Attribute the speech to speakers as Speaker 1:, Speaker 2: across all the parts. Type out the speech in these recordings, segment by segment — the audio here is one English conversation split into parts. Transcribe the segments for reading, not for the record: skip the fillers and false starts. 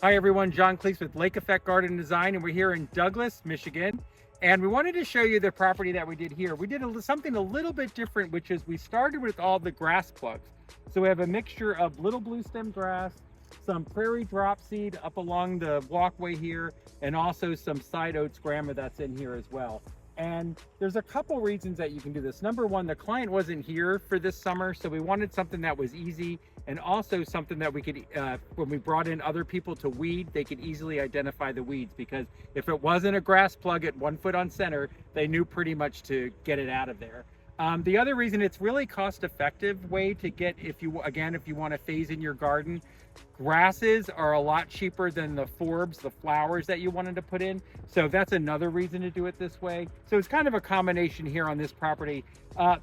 Speaker 1: Hi everyone, John Cleese with Lake Effect Garden Design, and we're here in Douglas, Michigan. And we wanted to show you the property that we did here. We did something a little bit different, which is we started with all the grass plugs. So we have a mixture of Little Bluestem grass, some Prairie Dropseed up along the walkway here, and also some Sideoats Grama that's in here as well. And there's a couple reasons that you can do this. Number one, the client wasn't here for this summer, so we wanted something that was easy, and also something that we could, when we brought in other people to weed, they could easily identify the weeds, because if it wasn't a grass plug at 1 foot on center, they knew pretty much to get it out of there. The other reason, it's really cost-effective way to get, if you want to phase in your garden. Grasses are a lot cheaper than the forbs, the flowers that you wanted to put in. So that's another reason to do it this way. So it's kind of a combination here on this property.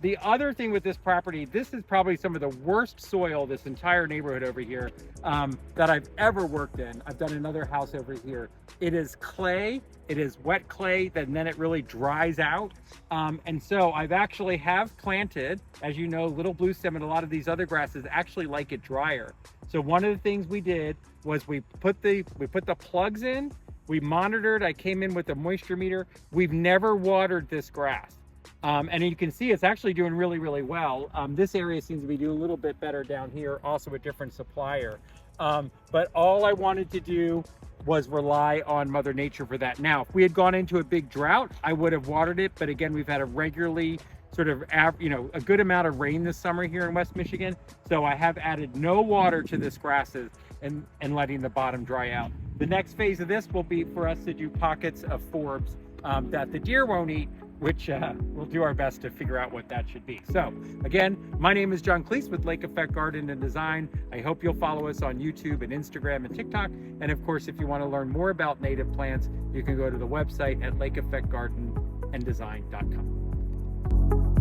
Speaker 1: The other thing with this property, this is probably some of the worst soil, this entire neighborhood over here, that I've ever worked in. I've done another house over here. It is clay. It is wet clay, and then it really dries out. And so I've actually planted, as you know, Little Bluestem and a lot of these other grasses actually like it drier. So one of the things we did was we put the plugs in, we monitored, I came in with a moisture meter. We've never watered this grass. And you can see it's actually doing really, really well. This area seems to be doing a little bit better down here, also a different supplier. But all I wanted to do was rely on Mother Nature for that. Now, if we had gone into a big drought, I would have watered it. But again, we've had a regularly sort of, a good amount of rain this summer here in West Michigan. So I have added no water to this grasses and letting the bottom dry out. The next phase of this will be for us to do pockets of forbs that the deer won't eat, which we'll do our best to figure out what that should be. So again, my name is John Cleese with Lake Effect Garden and Design. I hope you'll follow us on YouTube and Instagram and TikTok. And of course, if you want to learn more about native plants, you can go to the website at lakeeffectgardenanddesign.com.